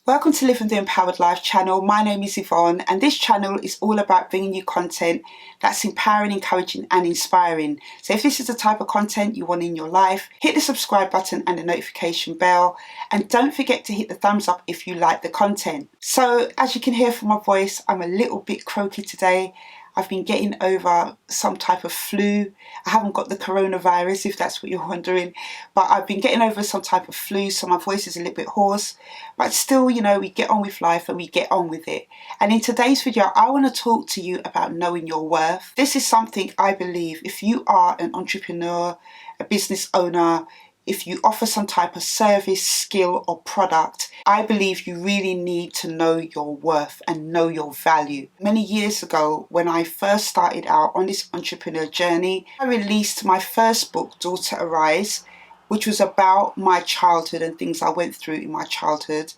Welcome to Living the Empowered Life channel. My name is Yvonne and this channel is all about bringing you content that's empowering, encouraging and inspiring. So if this is the type of content you want in your life, hit the subscribe button and the notification bell, and don't forget to hit the thumbs up if you like the content. So as you can hear from my voice, I'm a little bit croaky today. I've been getting over some type of flu. I haven't got the coronavirus, if that's what you're wondering, but I've been getting over some type of flu, so my voice is a little bit hoarse. But still, you know, we get on with life and we get on with it. And in today's video, I want to talk to you about knowing your worth. This is something I believe if you are an entrepreneur, a business owner, if you offer some type of service, skill or product, I believe you really need to know your worth and know your value. Many years ago, when I first started out on this entrepreneur journey, I released my first book, Daughter Arise, which was about my childhood and things I went through in my childhood.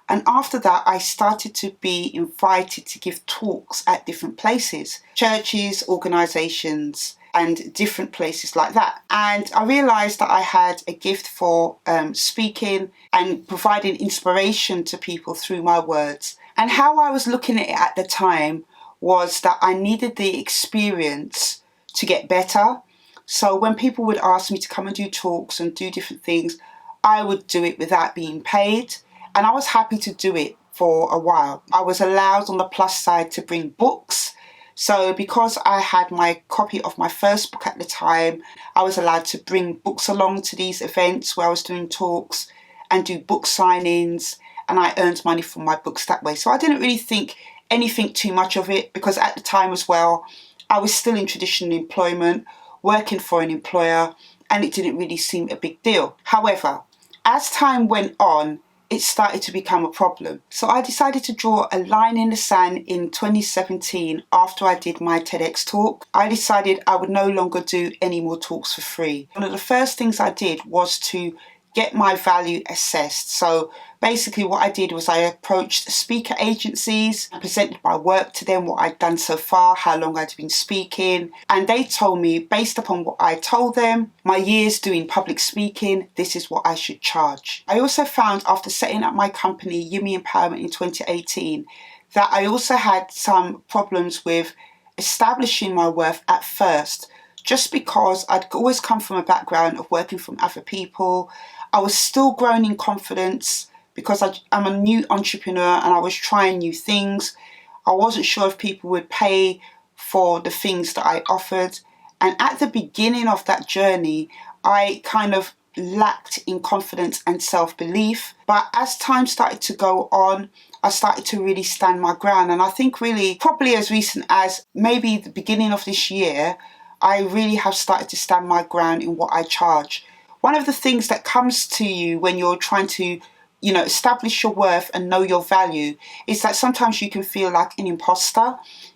And after that, I started to be invited to give talks at different places, churches, organisations, and different places like that. And I realised that I had a gift for speaking and providing inspiration to people through my words. And how I was looking at it at the time was that I needed the experience to get better. So when people would ask me to come and do talks and do different things, I would do it without being paid. And I was happy to do it for a while. I was allowed on the plus side to bring books. So because I had my copy of my first book at the time, I was allowed to bring books along to these events where I was doing talks and do book signings, and I earned money from my books that way. So I didn't really think anything too much of it, because at the time as well, I was still in traditional employment, working for an employer, and it didn't really seem a big deal. However, as time went on, it started to become a problem. So I decided to draw a line in the sand in 2017 after I did my TEDx talk. I decided I would no longer do any more talks for free. One of the first things I did was to get my value assessed. So basically what I did was I approached speaker agencies, presented my work to them, what I'd done so far, how long I'd been speaking, and they told me, based upon what I told them, my years doing public speaking, this is what I should charge. I also found, after setting up my company YEME Empowerment in 2018, that I also had some problems with establishing my worth at first, just because I'd always come from a background of working from other people. I was still growing in confidence because I'm a new entrepreneur and I was trying new things. I wasn't sure if people would pay for the things that I offered. And at the beginning of that journey, I kind of lacked in confidence and self-belief. But as time started to go on, I started to really stand my ground. And I think really, probably as recent as maybe the beginning of this year, I really have started to stand my ground in what I charge. One of the things that comes to you when you're trying to, establish your worth and know your value is that sometimes you can feel like an imposter.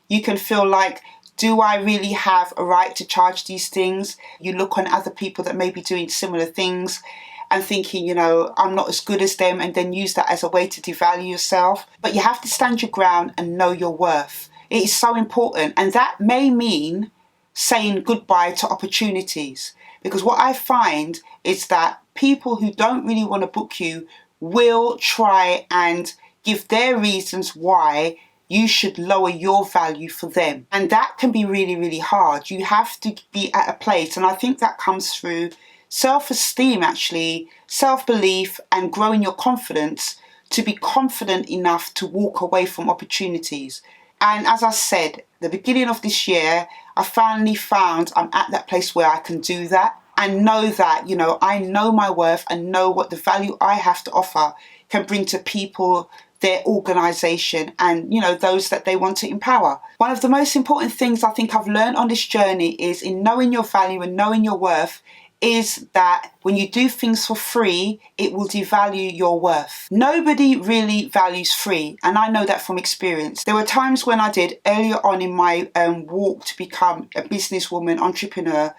You can feel like, do I really have a right to charge these things? You look on other people that may be doing similar things and thinking, I'm not as good as them, and then use that as a way to devalue yourself. But you have to stand your ground and know your worth. It is so important. And that may mean saying goodbye to opportunities. Because what I find is that people who don't really want to book you will try and give their reasons why you should lower your value for them. And that can be really, really hard. You have to be at a place, and I think that comes through self-esteem actually, self-belief and growing your confidence to be confident enough to walk away from opportunities. And as I said, the beginning of this year, I finally found I'm at that place where I can do that and know that, I know my worth and know what the value I have to offer can bring to people, their organisation and, those that they want to empower. One of the most important things I think I've learned on this journey is in knowing your value and knowing your worth is that when you do things for free, it will devalue your worth. Nobody really values free, and I know that from experience. There were times when I did earlier on in my walk to become a businesswoman, entrepreneur.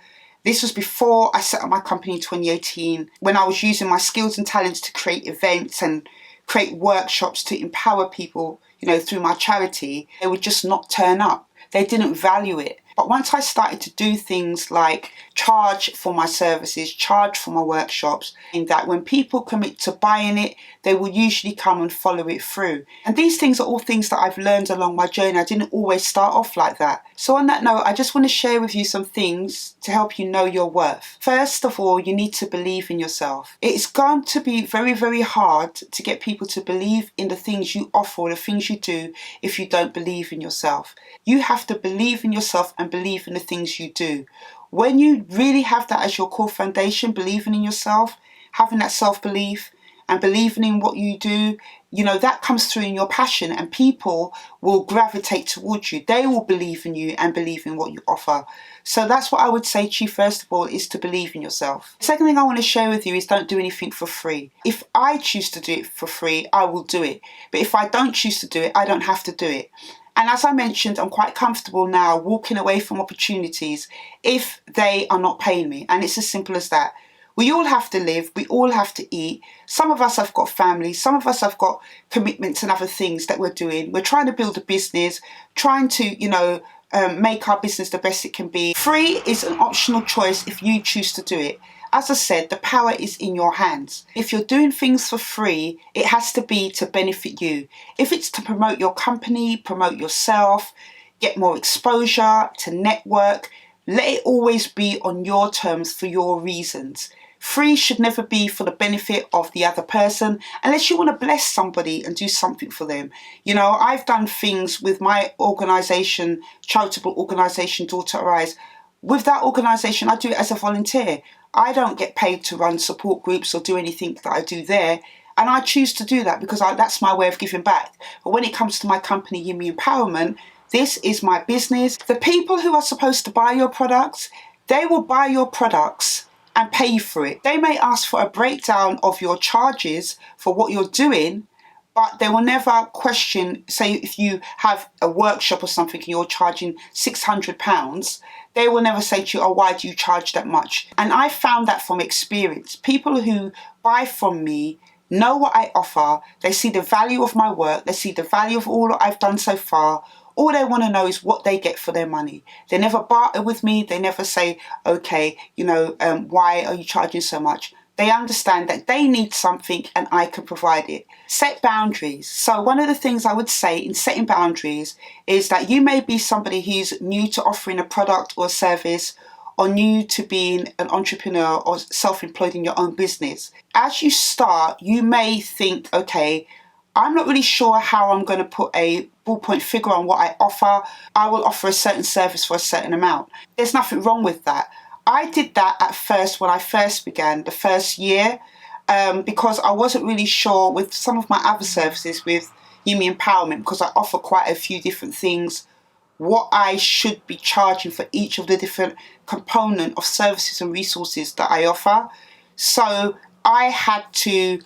This was before I set up my company in 2018, when I was using my skills and talents to create events and create workshops to empower people, through my charity. They would just not turn up. They didn't value it. But once I started to do things like charge for my services, charge for my workshops, in that when people commit to buying it, they will usually come and follow it through. And these things are all things that I've learned along my journey. I didn't always start off like that. So on that note, I just want to share with you some things to help you know your worth. First of all, you need to believe in yourself. It's going to be very, very hard to get people to believe in the things you offer or the things you do if you don't believe in yourself. You have to believe in yourself and believe in the things you do. When you really have that as your core foundation, believing in yourself, having that self-belief and believing in what you do, that comes through in your passion, and people will gravitate towards you. They will believe in you and believe in what you offer. So that's what I would say to you, first of all, is to believe in yourself. The second thing I want to share with you is don't do anything for free. If I choose to do it for free, I will do it. But if I don't choose to do it, I don't have to do it. And as I mentioned, I'm quite comfortable now walking away from opportunities if they are not paying me. And it's as simple as that. We all have to live. We all have to eat. Some of us have got families. Some of us have got commitments and other things that we're doing. We're trying to build a business, trying to, make our business the best it can be. Free is an optional choice if you choose to do it. As I said, the power is in your hands. If you're doing things for free, it has to be to benefit you. If it's to promote your company, promote yourself, get more exposure, to network, let it always be on your terms for your reasons. Free should never be for the benefit of the other person, unless you want to bless somebody and do something for them. I've done things with my organisation, charitable organisation, Daughter Arise. With that organisation, I do it as a volunteer. I don't get paid to run support groups or do anything that I do there. And I choose to do that because that's my way of giving back. But when it comes to my company, YEME Empowerment, this is my business. The people who are supposed to buy your products, they will buy your products and pay you for it. They may ask for a breakdown of your charges for what you're doing, but they will never question, say if you have a workshop or something and you're charging £600, they will never say to you, oh, why do you charge that much? And I found that from experience. People who buy from me know what I offer. They see the value of my work. They see the value of all that I've done so far. All they want to know is what they get for their money. They never barter with me. They never say, okay, why are you charging so much? They understand that they need something and I can provide it. Set boundaries. So one of the things I would say in setting boundaries is that you may be somebody who's new to offering a product or service, or new to being an entrepreneur or self-employed in your own business. As you start, you may think, okay, I'm not really sure how I'm going to put a ballpoint figure on what I offer. I will offer a certain service for a certain amount. There's nothing wrong with that. I did that at first when I first began, the first year, because I wasn't really sure with some of my other services with YEME Empowerment, because I offer quite a few different things, what I should be charging for each of the different component of services and resources that I offer. So I had to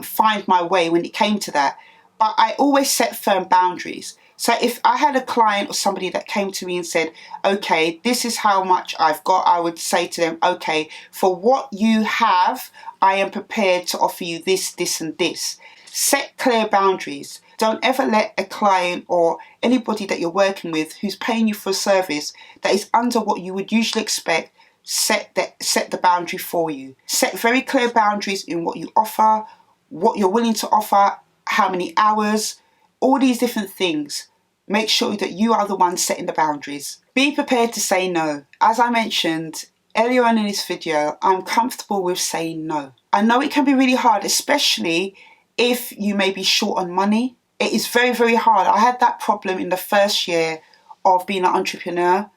find my way when it came to that. But I always set firm boundaries. So if I had a client or somebody that came to me and said, okay, this is how much I've got, I would say to them, okay, for what you have, I am prepared to offer you this, this, and this. Set clear boundaries. Don't ever let a client or anybody that you're working with who's paying you for a service that is under what you would usually expect, set the boundary for you. Set very clear boundaries in what you offer, what you're willing to offer, how many hours, all these different things. Make sure that you are the one setting the boundaries. Be prepared to say no. As I mentioned earlier on in this video, I'm comfortable with saying no. I know it can be really hard, especially if you may be short on money. It is very, very hard. I had that problem in the first year of being an entrepreneur.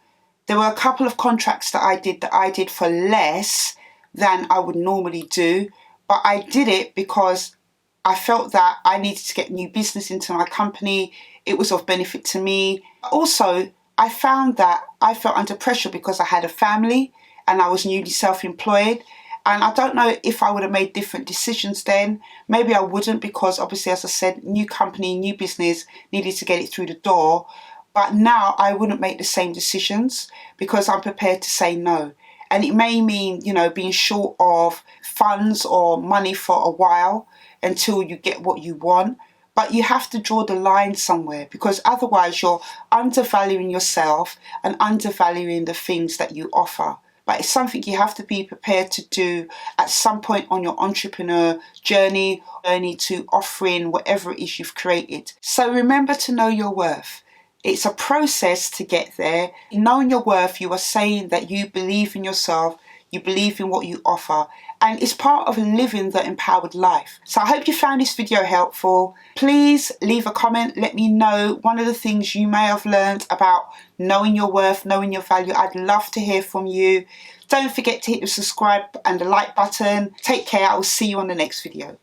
There were a couple of contracts that I did for less than I would normally do, but I did it because I felt that I needed to get new business into my company. It was of benefit to me. Also, I found that I felt under pressure because I had a family and I was newly self-employed. And I don't know if I would have made different decisions then. Maybe I wouldn't, because obviously, as I said, new company, new business, needed to get it through the door. But now I wouldn't make the same decisions because I'm prepared to say no. And it may mean, being short of funds or money for a while until you get what you want. But you have to draw the line somewhere, because otherwise you're undervaluing yourself and undervaluing the things that you offer. But it's something you have to be prepared to do at some point on your entrepreneur journey to offering whatever it is you've created. So remember to know your worth. It's a process to get there. In knowing your worth, you are saying that you believe in yourself, you believe in what you offer, and it's part of living the empowered life. So I hope you found this video helpful. Please leave a comment. Let me know one of the things you may have learned about knowing your worth, knowing your value. I'd love to hear from you. Don't forget to hit the subscribe and the like button. Take care. I will see you on the next video.